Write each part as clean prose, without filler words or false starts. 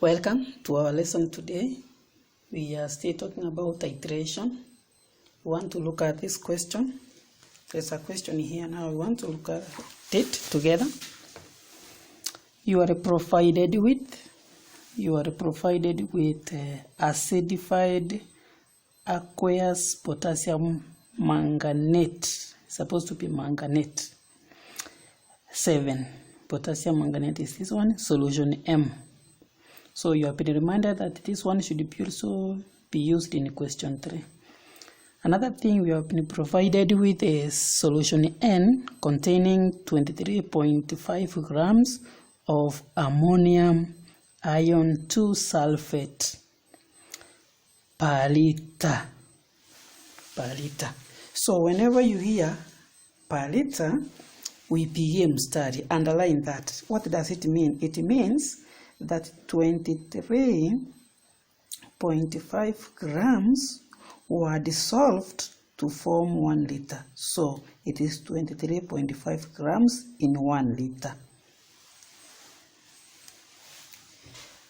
Welcome to our lesson today. We are still talking about iteration. We want to look at this question. There's a question here now. We want to look at it together. You are provided with acidified aqueous potassium manganate. Supposed to be manganate. 7. Potassium manganate is this one. Solution M. So you have been reminded that this one should be also be used in question 3. Another thing we have been provided with is solution N containing 23.5 grams of ammonium iron 2 sulfate per liter. So whenever you hear per liter, we PM study, underline that. What does it mean? It means that 23.5 grams were dissolved to form 1 liter. So it is 23.5 grams in 1 liter.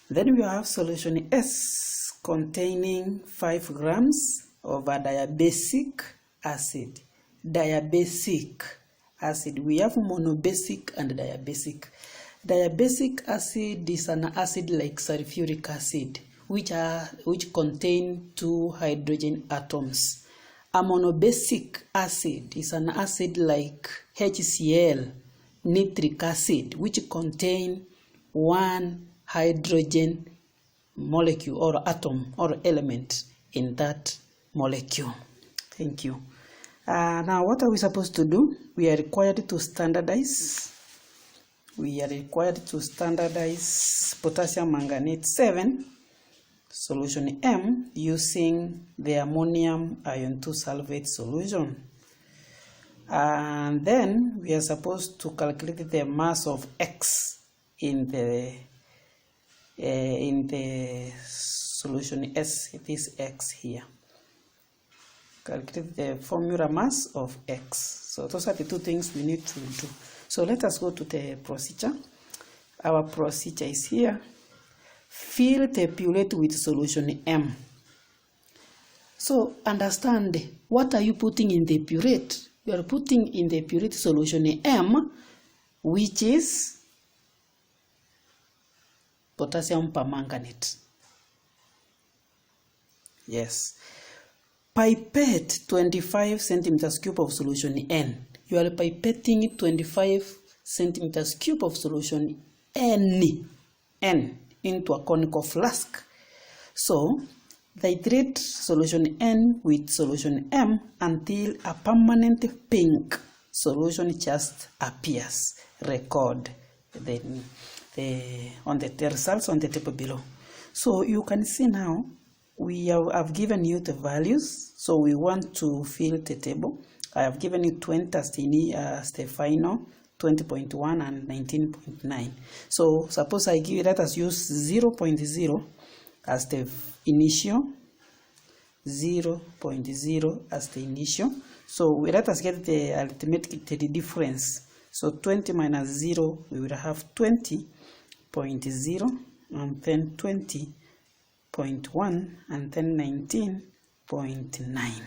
Then we have solution S containing 5 grams of a diabasic acid. Diabasic acid. We have monobasic and diabasic. Diabasic acid is an acid like sulfuric acid, which contain 2 hydrogen atoms. A monobasic acid is an acid like HCl, nitric acid, which contain 1 hydrogen molecule or atom or element in that molecule. Thank you. Now, what are we supposed to do? We are required to standardize. Potassium manganate 7, solution M, using the ammonium iron 2 sulfate solution. And then we are supposed to calculate the mass of X in the solution S. It is X here. Calculate the formula mass of X. So those are the 2 things we need to do. So let us go to the procedure. Our procedure is here. Fill the purate with solution M. So understand, what are you putting in the purate? You are putting in the purate solution M, which is potassium permanganate. Yes. Pipette 25 centimeters cube of solution N. You are pipetting 25 centimeters cube of solution N into a conical flask. So, titrate solution N with solution M until a permanent pink solution just appears. Record the results on the table below. So you can see now we have given you the values. So we want to fill the table. I have given you 20 as the final, 20.1 and 19.9. So suppose I give, let us use 0.0 as the initial, 0.0 as the initial. So let us get the arithmetic, the difference. So 20 minus 0, we will have 20.0 and then 20.1 and then 19.9.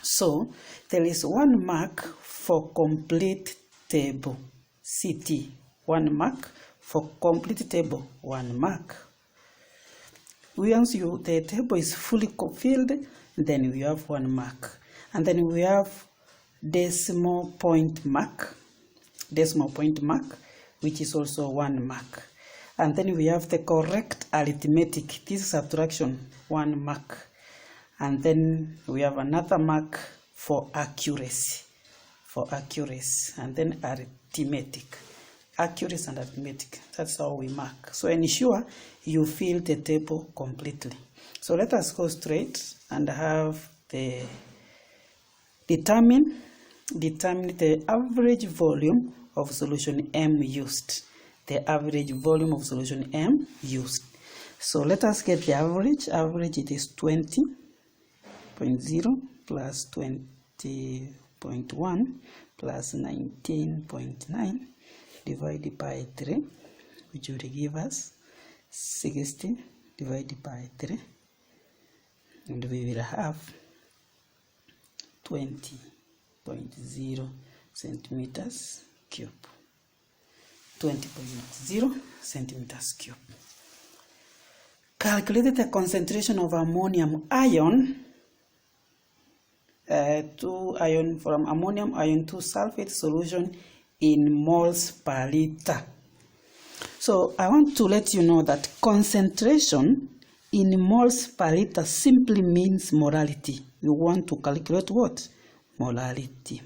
So there is 1 mark for complete table. CT, 1 mark for complete table, 1 mark. Once the table is fully filled, then we have 1 mark. And then we have decimal point mark, which is also 1 mark. And then we have the correct arithmetic, this is subtraction, 1 mark. And then we have another mark for accuracy, and then arithmetic. Accuracy and arithmetic, that's how we mark. So ensure you fill the table completely. So let us go straight and have the determine the average volume of solution M used. The average volume of solution M used. So let us get the average. Average, it is 20.0 plus 20.1 plus 19.9 divided by 3, which will give us 60 divided by 3, and we will have 20.0 centimeters cube. 20.0 centimeters cube. Calculate the concentration of ammonium ion, from ammonium ion to sulfate solution in moles per liter. So I want to let you know that concentration in moles per liter simply means molality. You want to calculate what? Molality.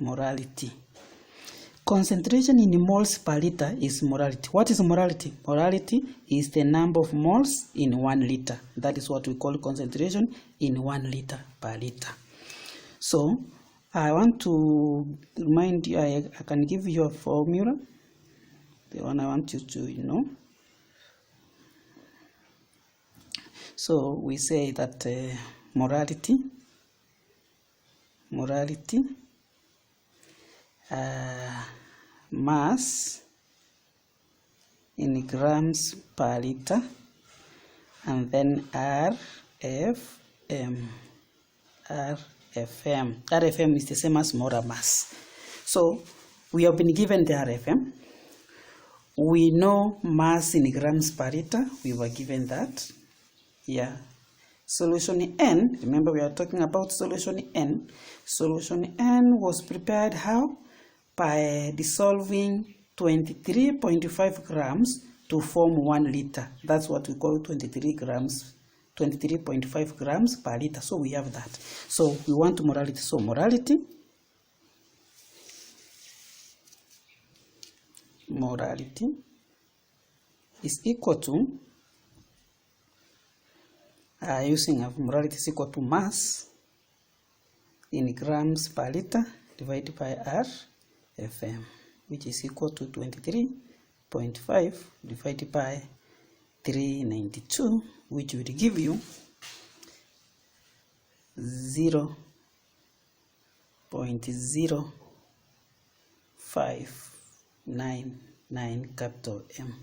Concentration in moles per liter is molality. What is molality? Molality is the number of moles in 1 liter. That is what we call concentration in 1 liter per liter. So I want to remind you, I can give you a formula, the one I want you to know. So we say that molality mass in grams per liter, and then RFM is the same as molar mass. So we have been given the RFM. We know mass in grams per liter. We were given that. Yeah. Solution N, remember we are talking about solution N. Solution N was prepared how? By dissolving 23.5 grams to form 1 liter. That's what we call 23.5 grams per liter. So we have that. So we want molality. So molality is equal to, using molality is equal to mass in grams per liter divided by RFM, which is equal to 23.5 divided by 392, which will give you 0.0599 capital M.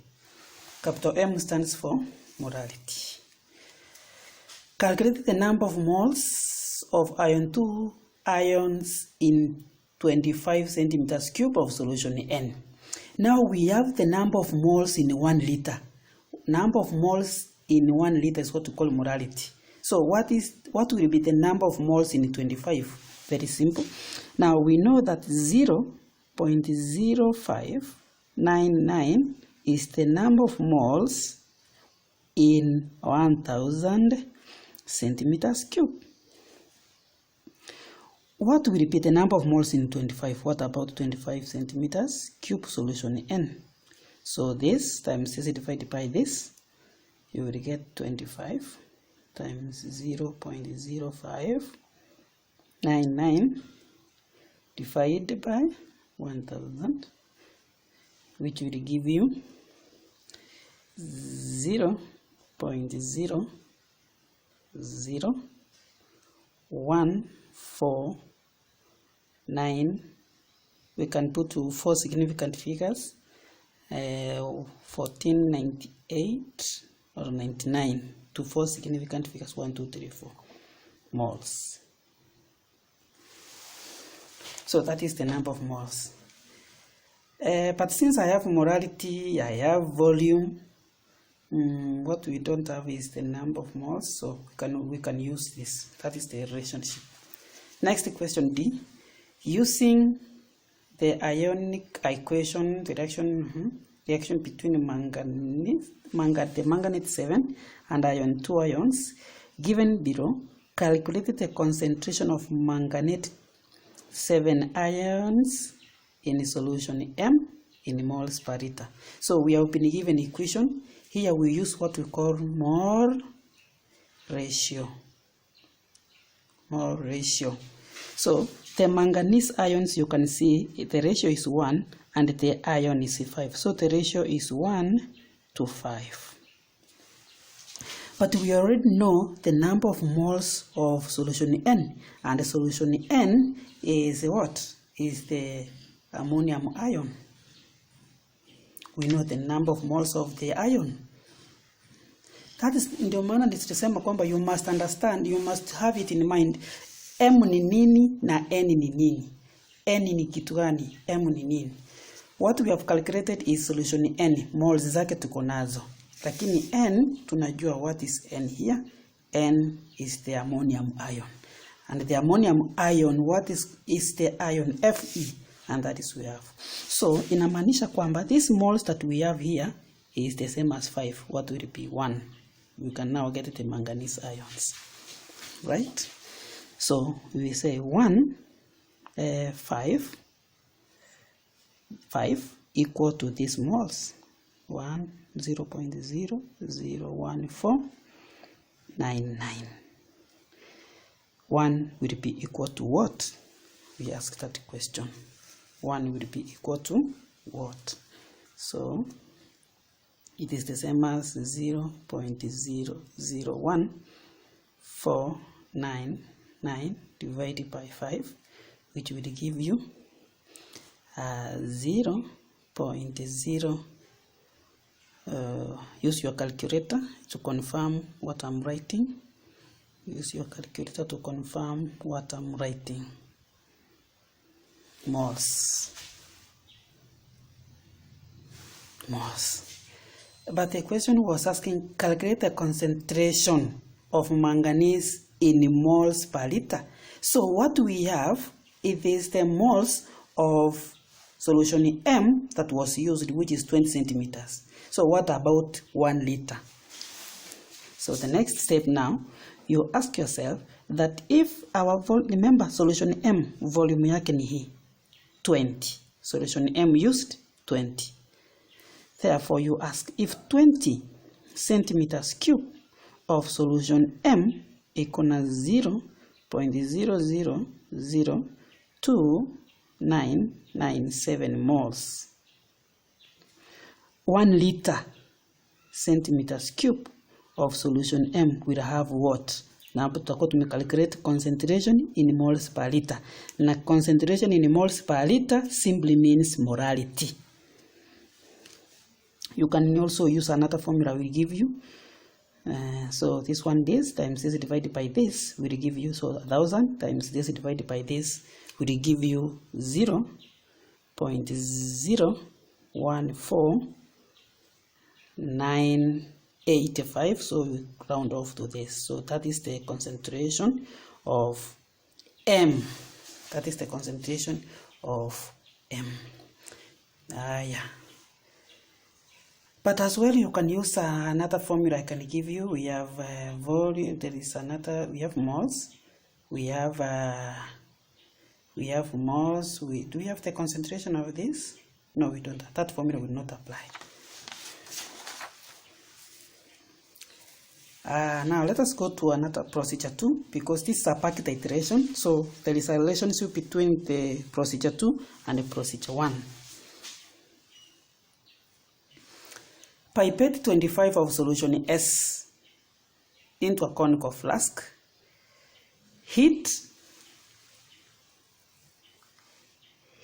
Capital M stands for molality. Calculate the number of moles of iron 2 ions in 25 centimeters cube of solution N. Now we have the number of moles in 1 liter. Number of moles in 1 liter is what we call molality. So what will be the number of moles in 25? Very simple. Now we know that 0.0599 is the number of moles in 1000 centimeters cube. What will be the number of moles in 25? What about 25 centimeters cube solution N? So this times this divided by this, you will get 25 times 0.0599 divided by 1000, which will give you 0.00149. We can put to 4 significant figures, 1498 or 99 to 4 significant figures, 1, 2, 3, 4 moles. So that is the number of moles. But since I have molality, I have volume, what we don't have is the number of moles, so we can use this. That is the relationship. Next question D. Using the ionic equation, the reaction between manganate 7 and iron 2 ions given below, calculate the concentration of manganate 7 ions in solution M in moles per liter. So we have been given equation. Here we use what we call mole ratio. So the manganese ions, you can see the ratio is 1 and the ion is 5. So the ratio is 1 to 5. But we already know the number of moles of solution N, and the solution N is what? Is the ammonium ion. We know the number of moles of the ion. That is ndio maana nilisema kwamba you must understand, you must have it in mind. M ni nini na N ni nini? N ni kitu gani? M ni nini? What we have calculated is solution N. Moles zake tuko nazo. Lakini N tunajua what is N here. N is the ammonium ion. And the ammonium ion, what is the ion? Fe. And that is we have. So inamaanisha kwamba these moles that we have here is the same as 5. What will it be? 1. We can now get the manganese ions. Right? So we say 1, 5 equal to these moles. 1, 0.0014999. 1 will be equal to what? We ask that question. 1 will be equal to what? So it is the same as 0.0014999 divided by 5, which will give you 0.0. Use your calculator to confirm what I'm writing. Use your calculator to confirm what I'm writing. Moles. But the question was asking, calculate the concentration of manganese in moles per liter. So what we have, it is the moles of solution M that was used, which is 20 centimeters. So what about 1 liter? So the next step now, you ask yourself that if our remember solution M volume yake ni hii 20. Solution M used 20. Therefore you ask if 20 centimeters cube of solution M equal na 0.0002997 moles. 1 liter centimeters cube of solution M will have what? Now tutakuwa tumecalculate concentration in moles per liter. Na concentration in moles per liter simply means molarity. You can also use another formula we give you. So this one, this times this divided by this will give you, so 1000 times this divided by this will give you 0.014985. So we round off to this. So that is the concentration of M. That is the concentration of M. Yeah. But as well, you can use another formula I can give you. We have volume. There is another. We have moles. We have moles. Do we have the concentration of this? No, we don't. That formula will not apply. Now let us go to another procedure 2, because this is a packet iteration. So there is a relationship between the procedure 2 and the procedure 1. Pipette 25 of solution S into a conical flask. Heat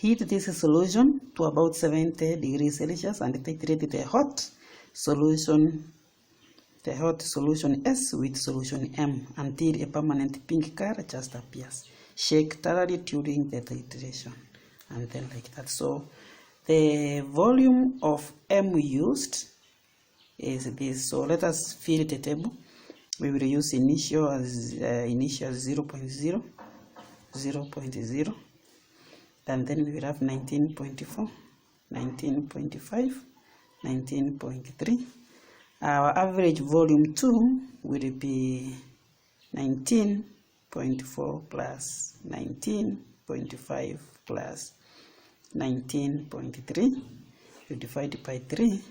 this solution to about 70 degrees Celsius and titrate the hot solution S with solution M until a permanent pink color just appears. Shake thoroughly during the titration, and then like that. So the volume of M used is this. So let us fill the table. We will use initial as 0.0, and then we will have 19.4, 19.5, 19.3. Our average volume 2 will be 19.4 plus 19.5 plus 19.3. You divide it by 3,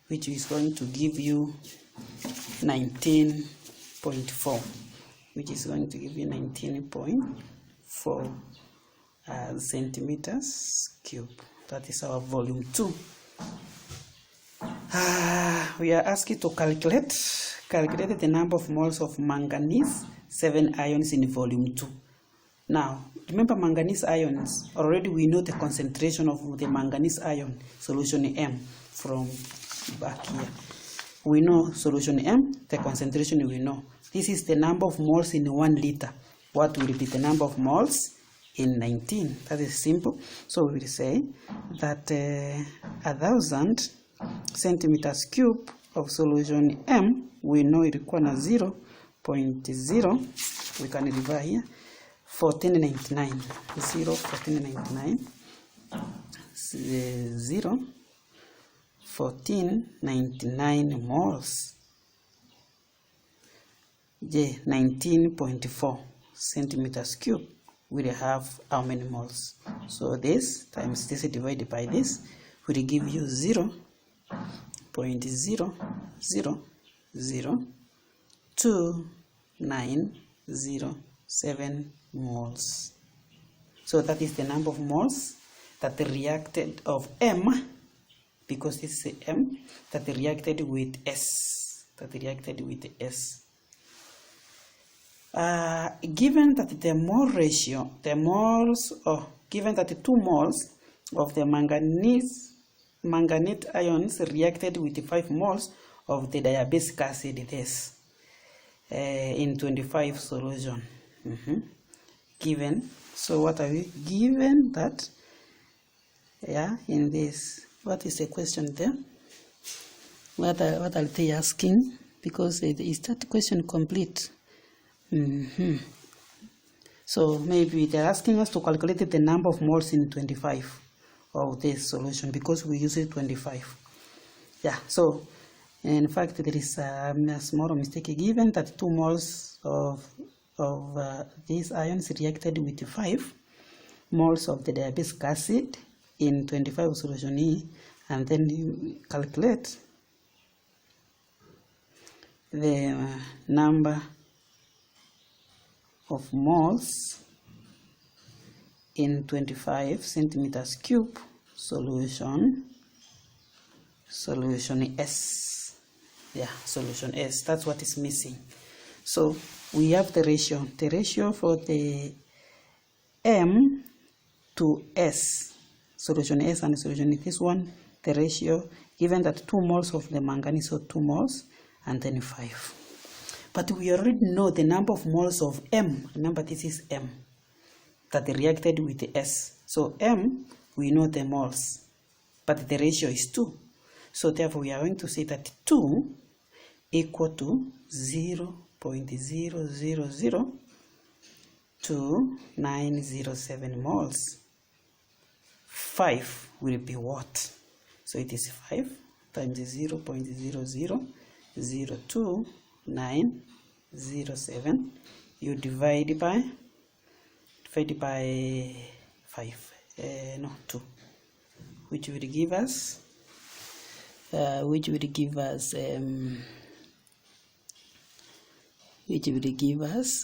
which is going to give you 19.4, which is going to give you 19.4 centimeters cube. That is our volume 2. We are asked to calculate the number of moles of manganese 7 ions in volume 2. Now, remember manganese ions, already we know the concentration of the manganese ion solution M from back here. we know solution M, the concentration we know. This is the number of moles in 1 liter. What will be the number of moles in 19? That is simple. So we will say that 1,000 centimeters cube of solution M, we know it requires 0.0. We can divide here 1499. 1499. 1499 moles. 19.4 centimeters cube will have how many moles? So this times this divided by this will give you 0.0002907 moles. So that is the number of moles that reacted of M, because this is M, that reacted with S. Given that the mole ratio, given that the 2 moles of the manganate ions reacted with 5 moles of the diabasic acid, this in 25 solution. Given, so what are we given that? Yeah, in this, what is the question there? What are they asking? Because is that question complete? So maybe they're asking us to calculate the number of moles in 25 of this solution, because we use it 25. Yeah, so in fact there is a small mistake given that 2 moles of these ions reacted with 5 moles of the diabasic acid in 25 solution E, and then you calculate the number of moles in 25 centimeters cube solution S. Yeah, solution S. That's what is missing. So we have the ratio for the M to S, solution S and solution E. This one, the ratio, given that 2 moles of the manganese, so 2 moles and then 5. But we already know the number of moles of M. Remember, this is M that reacted with the S. So M, we know the moles, but the ratio is 2. So therefore, we are going to say that 2 equal to 0.000297 moles. 5 will be what? So it is 5 times 0.000297. You divide by 5. 2, which will give us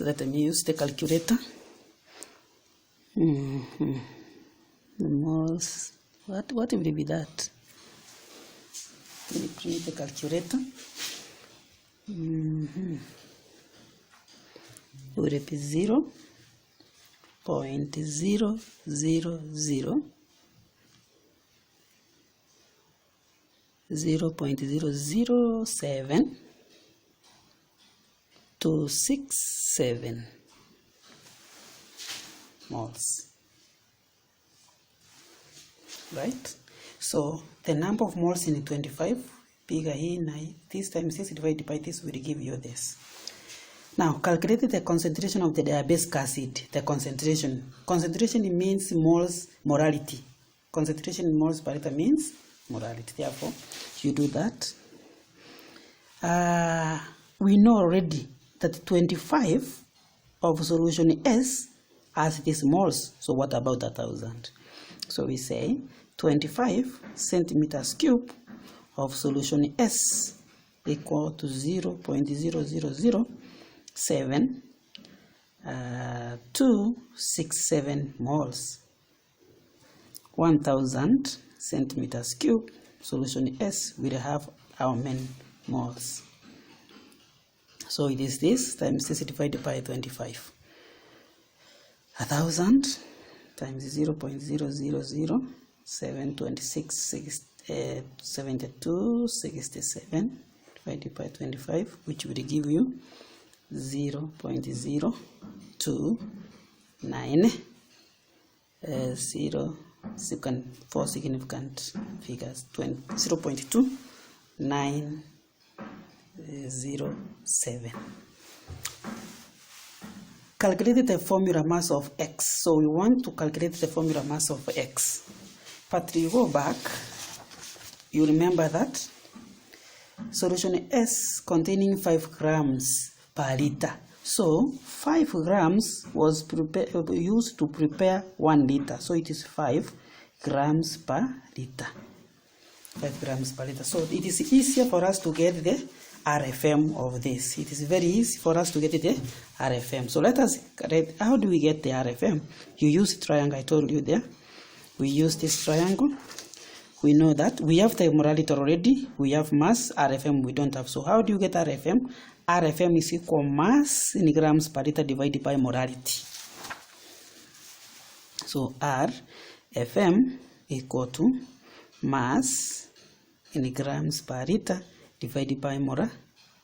let me use the calculator. The moles, what will be that? Let me print the calculator. Would it be 0.007 moles, right? So the number of moles in 25, bigger here, this times this divided by this will give you this. Now calculate the concentration of the diabasic acid. The concentration means moles, molality. Concentration in moles per liter means molality. Therefore, you do that. We know already that 25 of solution S has these moles. So what about 1,000? So we say 25 centimeters cube of solution S equal to 0.0007267 moles. 1,000 centimeters cube solution S will have how many moles? So it is this times this divided by 25. 1,000 times 0.0007267267 divided by 25, which will give you 0.029 4 significant figures, 0.2907. Calculate the formula mass of X. So we want to calculate the formula mass of X. But you go back, you remember that solution S containing 5 grams per liter. So 5 grams was used to prepare 1 liter. So it is 5 grams per liter. 5 grams per liter. So it is easier for us to get the RFM of this. It is very easy for us to get the RFM. So let us read. How do we get the RFM? You use triangle. I told you there. We use this triangle. We know that we have the morality already. We have mass. RFM we don't have. So how do you get RFM? RFM is equal mass in grams per liter divided by morality. So RFM equal to mass in grams per liter divided by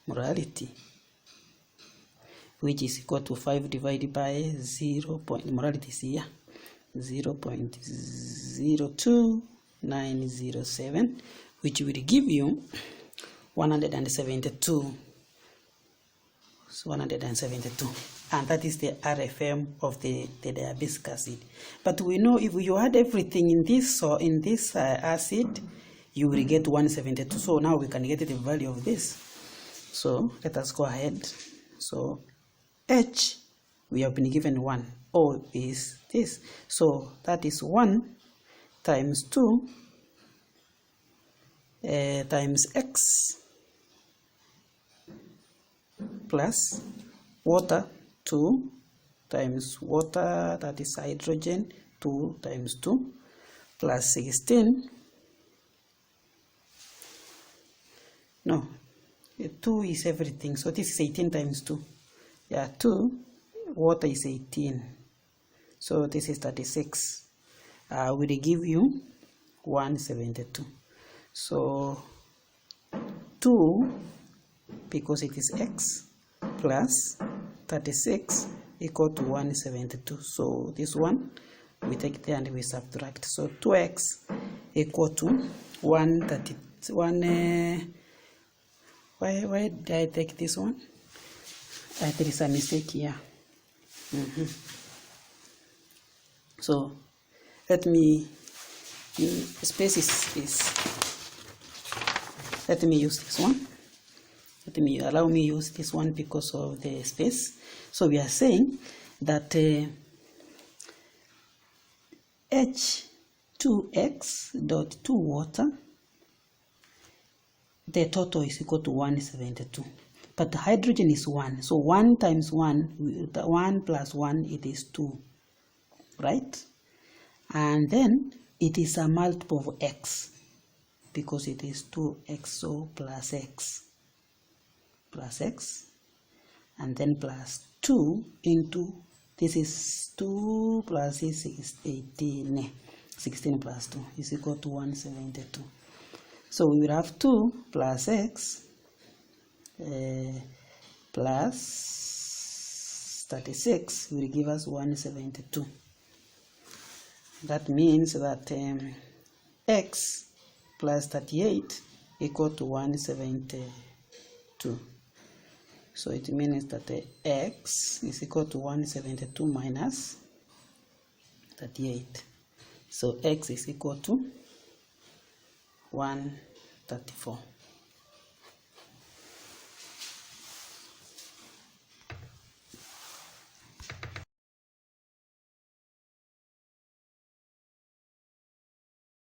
morality, which is equal to 5 divided by 0. Morality is here, 0.02907, which will give you 172. So 172, and that is the RFM of the diabasic acid. But we know if you add everything in this acid, you will get 172. So now we can get the value of this. So let us go ahead. So H, we have been given 1. O is this. So that is 1 times 2 times X plus water 2 times water, that is hydrogen, 2 times 2 plus 16. No, 2 is everything. So this is 18 times 2. Yeah, 2, water is 18. So this is 36. Will give you 172. So 2, because it is X, plus 36 equal to 172. So this one, we take there and we subtract. So 2X equal to 131. Why did I take this one? There is a mistake here. So let me space is this. Let me use this one. Allow me use this one because of the space. So we are saying that H2X dot 2 water, the total is equal to 172. But the hydrogen is 1. So 1 times 1, 1 plus 1, it is 2. Right? And then it is a multiple of X, because it is 2X, so plus X. Plus X. And then plus 2 into, this is 2 plus this is 18. 16 plus 2 is equal to 172. So we will have 2 plus X plus 36 will give us 172. That means that X plus 38 equal to 172. So it means that the X is equal to 172 minus 38. So X is equal to 134.